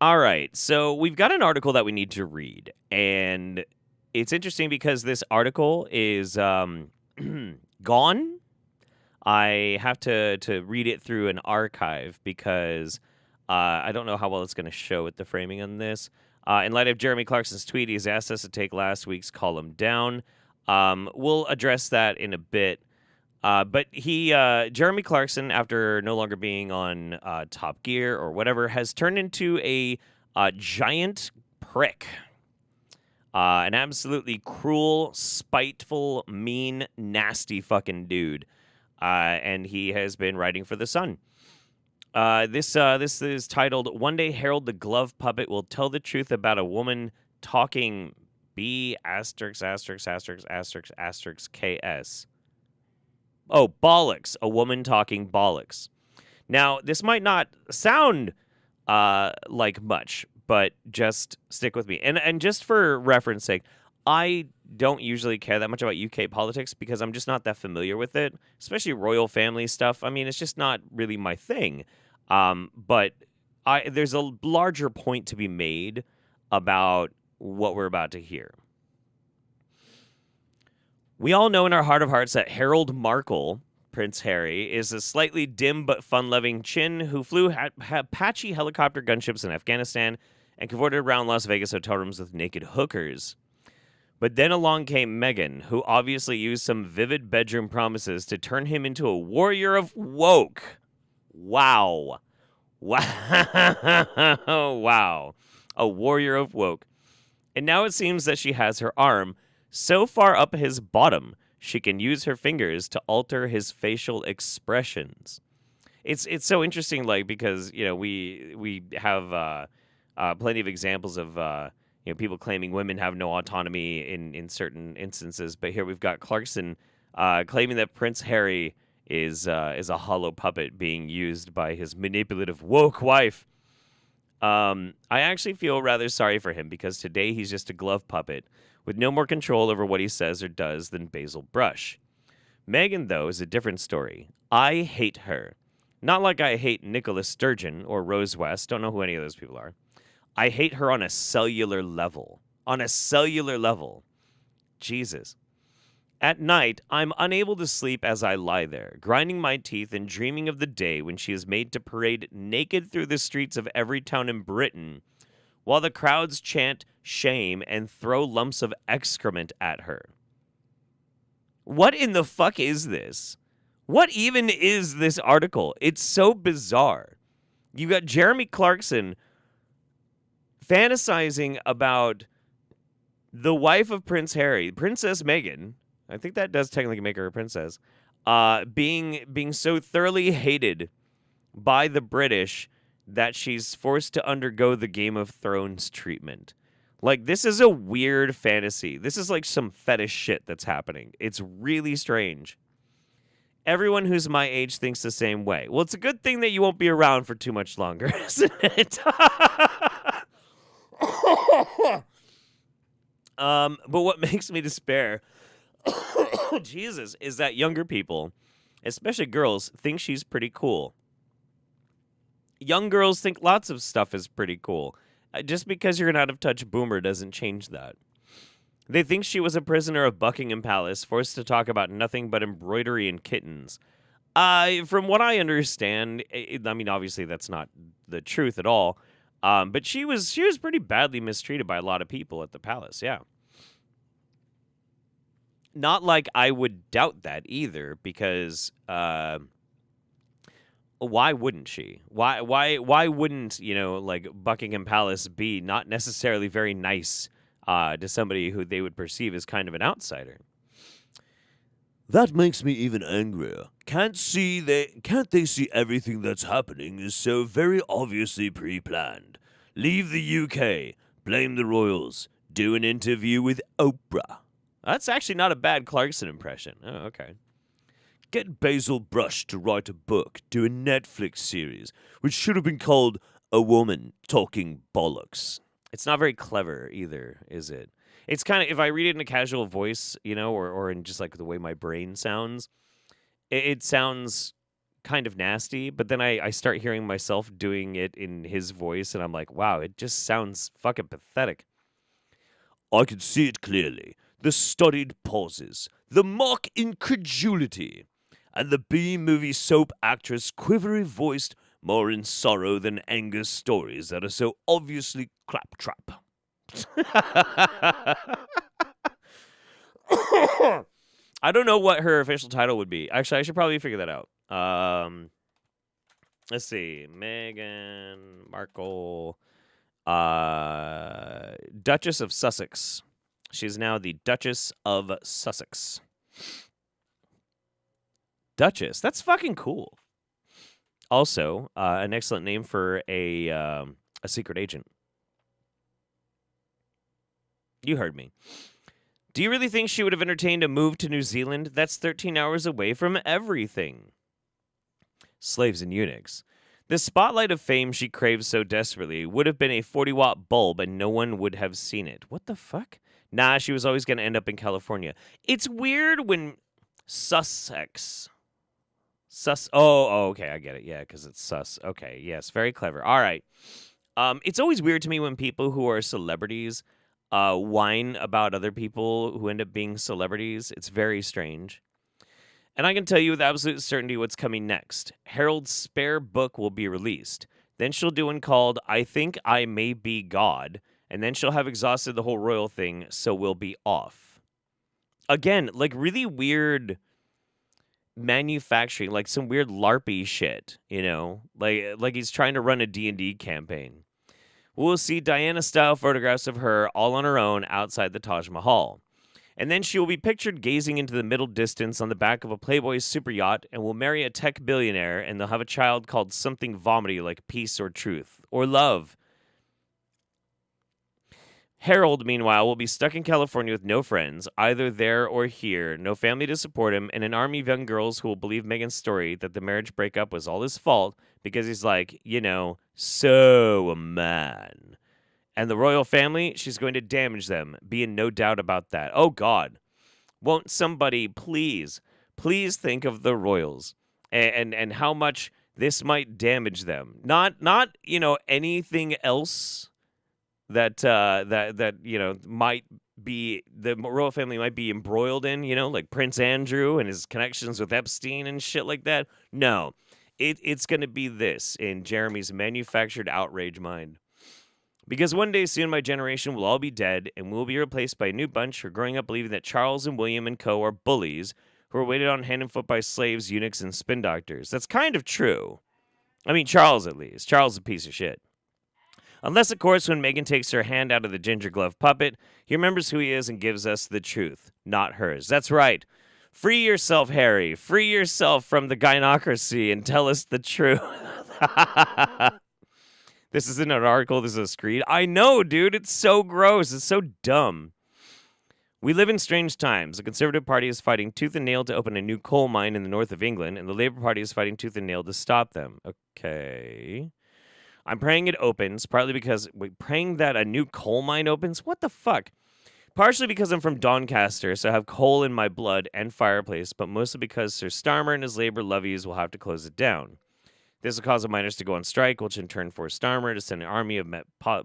All right. So we've got an article that we need to read, and it's interesting because this article is gone. I have to read it through an archive because I don't know how well it's going to show with the framing on this. In light of Jeremy Clarkson's tweet, he's asked us to take last week's column down. We'll address that in a bit. But Jeremy Clarkson, after no longer being on Top Gear or whatever, has turned into a giant prick. An absolutely cruel, spiteful, mean, nasty fucking dude. And he has been writing for The Sun. This is titled "One Day Harold the Glove Puppet Will Tell the Truth About a Woman Talking B asterisk asterisk asterisk asterisk asterisk KS." Oh, bollocks! A woman talking bollocks. Now, this might not sound like much, but just stick with me. And just for reference sake, I don't usually care that much about UK politics because I'm just not that familiar with it, especially royal family stuff. I mean, it's just not really my thing. But there's a larger point to be made about what we're about to hear. We all know in our heart of hearts that Harold Markle, Prince Harry, is a slightly dim but fun-loving chin who flew Apache helicopter gunships in Afghanistan and cavorted around Las Vegas hotel rooms with naked hookers. But then along came Meghan, who obviously used some vivid bedroom promises to turn him into a warrior of woke. Wow. Wow. Wow. A warrior of woke. And now it seems that she has her arm so far up his bottom, she can use her fingers to alter his facial expressions. It's so interesting, like, because, you know, we have plenty of examples of people claiming women have no autonomy in certain instances, but here we've got Clarkson claiming that Prince Harry is a hollow puppet being used by his manipulative woke wife. I actually feel rather sorry for him because today he's just a glove puppet with no more control over what he says or does than Basil Brush. Meghan, though, is a different story. I hate her. Not like I hate Nicola Sturgeon or Rose West. Don't know who any of those people are. I hate her on a cellular level. On a cellular level. Jesus. At night, I'm unable to sleep as I lie there, grinding my teeth and dreaming of the day when she is made to parade naked through the streets of every town in Britain, while the crowds chant shame and throw lumps of excrement at her. What in the fuck is this? What even is this article? It's so bizarre. You got Jeremy Clarkson fantasizing about the wife of Prince Harry, Princess Meghan. I think that does technically make her a princess. Being so thoroughly hated by the British that she's forced to undergo the Game of Thrones treatment. Like, this is a weird fantasy. This is like some fetish shit that's happening. It's really strange. Everyone who's my age thinks the same way. Well, it's a good thing that you won't be around for too much longer, isn't it? But what makes me despair, Jesus, is that younger people, especially girls, think she's pretty cool. Young girls think lots of stuff is pretty cool. Just because you're an out-of-touch boomer doesn't change that. They think she was a prisoner of Buckingham Palace, forced to talk about nothing but embroidery and kittens. From what I understand, I mean, obviously that's not the truth at all, but she was pretty badly mistreated by a lot of people at the palace, yeah. Not like I would doubt that either, because why wouldn't she? Why wouldn't, like Buckingham Palace be not necessarily very nice to somebody who they would perceive as kind of an outsider? That makes me even angrier. Can't they see everything that's happening is so very obviously pre-planned? Leave the UK, blame the royals, do an interview with Oprah. That's actually not a bad Clarkson impression. Oh, okay. Get Basil Brush to write a book, do a Netflix series, which should have been called A Woman Talking Bollocks. It's not very clever either, is it? It's kind of, if I read it in a casual voice, or in just like the way my brain sounds, it sounds kind of nasty, but then I start hearing myself doing it in his voice, and I'm like, wow, it just sounds fucking pathetic. I can see it clearly. The studied pauses, the mock incredulity, and the B-movie soap actress quivery voiced more in sorrow than anger stories that are so obviously claptrap. I don't know what her official title would be. Actually, I should probably figure that out. Let's see. Meghan Markle, Duchess of Sussex. She's now the Duchess of Sussex. Duchess. That's fucking cool. Also, an excellent name for a secret agent. You heard me. Do you really think she would have entertained a move to New Zealand? That's 13 hours away from everything. Slaves and eunuchs. The spotlight of fame she craves so desperately would have been a 40-watt bulb and no one would have seen it. What the fuck? Nah, she was always going to end up in California. It's weird when Sussex. Oh, okay, I get it. Yeah, because it's sus. Okay, yes, very clever. All right. It's always weird to me when people who are celebrities whine about other people who end up being celebrities. It's very strange. And I can tell you with absolute certainty what's coming next. Harold's spare book will be released. Then she'll do one called I Think I May Be God. And then she'll have exhausted the whole royal thing, so we'll be off. Again, like really weird manufacturing, like some weird LARPy shit, you know? Like he's trying to run a D&D campaign. We'll see Diana-style photographs of her all on her own outside the Taj Mahal. And then she will be pictured gazing into the middle distance on the back of a Playboy super yacht and will marry a tech billionaire and they'll have a child called something vomity like peace or truth or love. Harold, meanwhile, will be stuck in California with no friends, either there or here, no family to support him, and an army of young girls who will believe Meghan's story that the marriage breakup was all his fault because he's like, you know, so a man. And the royal family, she's going to damage them, be in no doubt about that. Oh, God. Won't somebody please think of the royals and how much this might damage them? Not you know, anything else that you know might be the royal family might be embroiled in, you know, like Prince Andrew and his connections with Epstein and shit like that. No, it's going to be this in Jeremy's manufactured outrage mind. Because one day soon my generation will all be dead and we'll be replaced by a new bunch who are growing up believing that Charles and William and co. are bullies who are waited on hand and foot by slaves, eunuchs, and spin doctors. That's kind of true. I mean, Charles at least. Charles is a piece of shit. Unless, of course, when Meghan takes her hand out of the ginger glove puppet, he remembers who he is and gives us the truth, not hers. That's right. Free yourself, Harry. Free yourself from the gynocracy and tell us the truth. This isn't an article. This is a screed. I know, dude. It's so gross. It's so dumb. We live in strange times. The Conservative Party is fighting tooth and nail to open a new coal mine in the north of England, and the Labour Party is fighting tooth and nail to stop them. Okay. I'm praying it opens, partly because... Wait, praying that a new coal mine opens? What the fuck? Partially because I'm from Doncaster, so I have coal in my blood and fireplace, but mostly because Sir Starmer and his Labour levies will have to close it down. This will cause the miners to go on strike, which in turn force Starmer to send an army of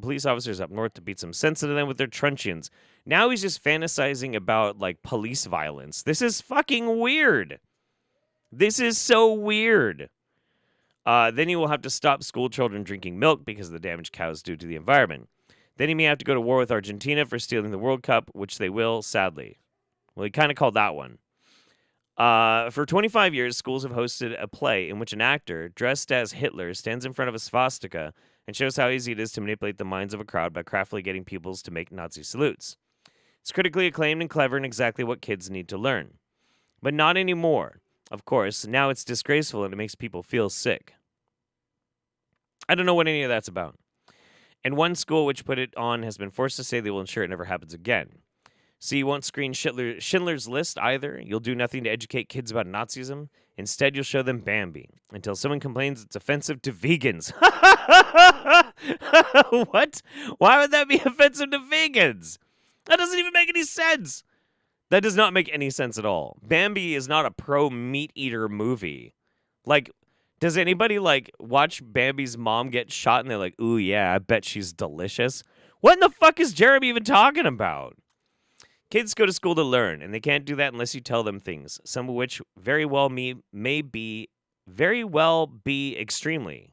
police officers up north to beat some sense into them with their truncheons. Now he's just fantasizing about, like, police violence. This is fucking weird. This is so weird. Then he will have to stop school children drinking milk because of the damage cows do to the environment. Then he may have to go to war with Argentina for stealing the World Cup, which they will, sadly. Well, he kind of called that one. For 25 years, schools have hosted a play in which an actor, dressed as Hitler, stands in front of a swastika and shows how easy it is to manipulate the minds of a crowd by craftily getting pupils to make Nazi salutes. It's critically acclaimed and clever and exactly what kids need to learn. But not anymore. Of course, now it's disgraceful and it makes people feel sick. I don't know what any of that's about. And one school which put it on has been forced to say they will ensure it never happens again. So you won't screen Schindler's List either. You'll do nothing to educate kids about Nazism. Instead, you'll show them Bambi until someone complains it's offensive to vegans. What? Why would that be offensive to vegans? That doesn't even make any sense. That does not make any sense at all. Bambi is not a pro-meat eater movie. Like, Does anybody like watch Bambi's mom get shot and they're like, ooh, yeah, I bet she's delicious? What in the fuck is Jeremy even talking about? Kids go to school to learn, and they can't do that unless you tell them things, some of which very well be extremely.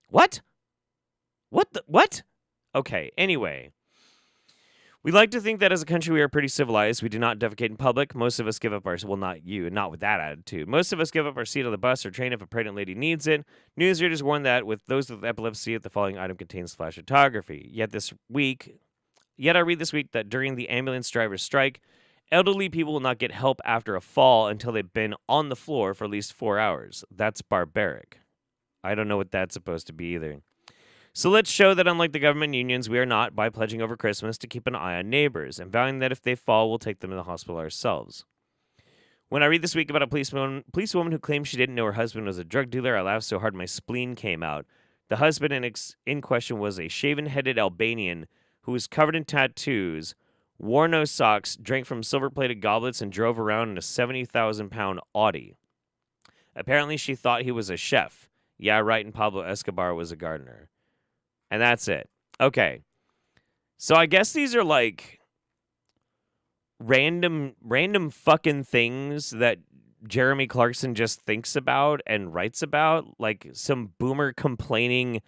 What? What? Okay, anyway. We like to think that as a country we are pretty civilized. We do not defecate in public. Most of us give up our... Well, not you, not with that attitude. Most of us give up our seat on the bus or train if a pregnant lady needs it. Newsreaders warn that with those with epilepsy, if the following item contains flash photography. Yet I read this week that during the ambulance driver's strike, elderly people will not get help after a fall until they've been on the floor for at least 4 hours. That's barbaric. I don't know what that's supposed to be either. So let's show that unlike the government unions, we are not, by pledging over Christmas to keep an eye on neighbors and vowing that if they fall, we'll take them to the hospital ourselves. When I read this week about a policewoman who claimed she didn't know her husband was a drug dealer, I laughed so hard my spleen came out. The husband in question was a shaven-headed Albanian who was covered in tattoos, wore no socks, drank from silver-plated goblets, and drove around in a 70,000-pound Audi. Apparently, she thought he was a chef. Yeah, right, and Pablo Escobar was a gardener. And that's it. Okay. So I guess these are like random fucking things that Jeremy Clarkson just thinks about and writes about, like some boomer complaining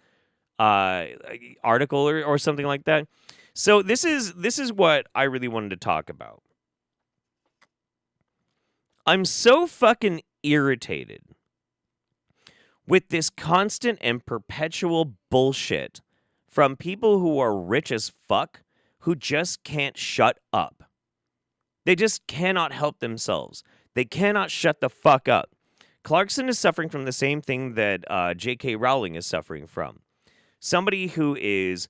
article or something like that. So this is what I really wanted to talk about. I'm so fucking irritated with this constant and perpetual bullshit from people who are rich as fuck who just can't shut up. They just cannot help themselves. They cannot shut the fuck up. Clarkson is suffering from the same thing that J.K. Rowling is suffering from. Somebody who is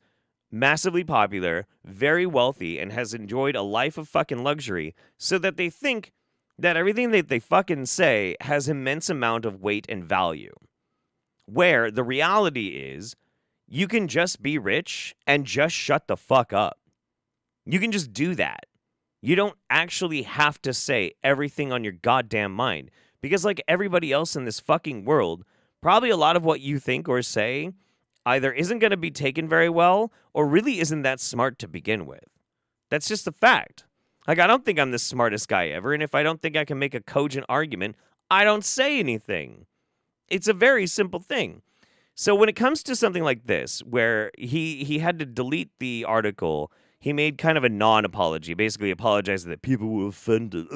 massively popular, very wealthy, and has enjoyed a life of fucking luxury, so that they think that everything that they fucking say has immense amount of weight and value. Where the reality is, you can just be rich and just shut the fuck up. You can just do that. You don't actually have to say everything on your goddamn mind. Because like everybody else in this fucking world, probably a lot of what you think or say either isn't going to be taken very well or really isn't that smart to begin with. That's just a fact. Like, I don't think I'm the smartest guy ever, and if I don't think I can make a cogent argument, I don't say anything. It's a very simple thing. So when it comes to something like this, where he had to delete the article, he made kind of a non-apology, basically apologizing that people were offended.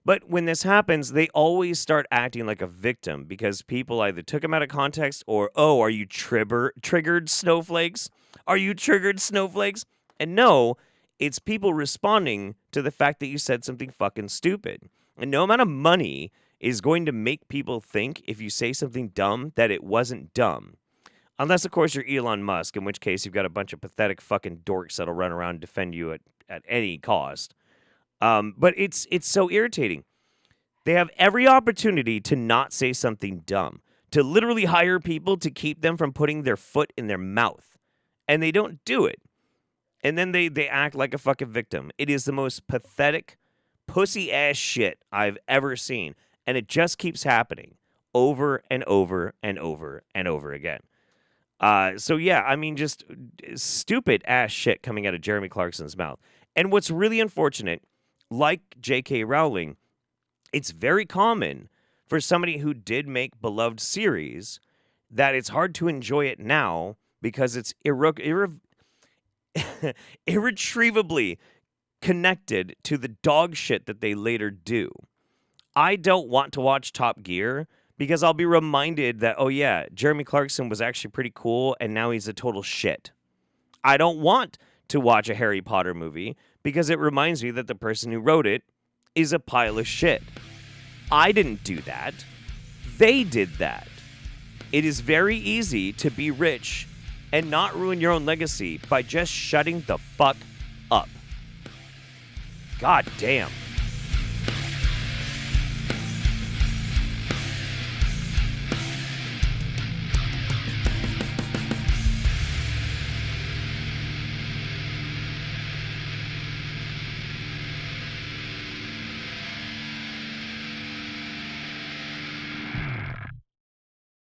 But when this happens, they always start acting like a victim because people either took him out of context or, oh, are you triggered snowflakes? Are you triggered snowflakes? And no, it's people responding to the fact that you said something fucking stupid. And no amount of money is going to make people think if you say something dumb that it wasn't dumb. Unless, of course, you're Elon Musk, in which case you've got a bunch of pathetic fucking dorks that'll run around and defend you at any cost. But it's so irritating. They have every opportunity to not say something dumb, to literally hire people to keep them from putting their foot in their mouth. And they don't do it. And then they act like a fucking victim. It is the most pathetic, pussy-ass shit I've ever seen. And it just keeps happening over and over and over and over again. So yeah, I mean, just stupid ass shit coming out of Jeremy Clarkson's mouth. And what's really unfortunate, like J.K. Rowling, it's very common for somebody who did make beloved series that it's hard to enjoy it now because it's irretrievably connected to the dog shit that they later do. I don't want to watch Top Gear because I'll be reminded that, oh yeah, Jeremy Clarkson was actually pretty cool and now he's a total shit. I don't want to watch a Harry Potter movie because it reminds me that the person who wrote it is a pile of shit. I didn't do that. They did that. It is very easy to be rich and not ruin your own legacy by just shutting the fuck up. God damn.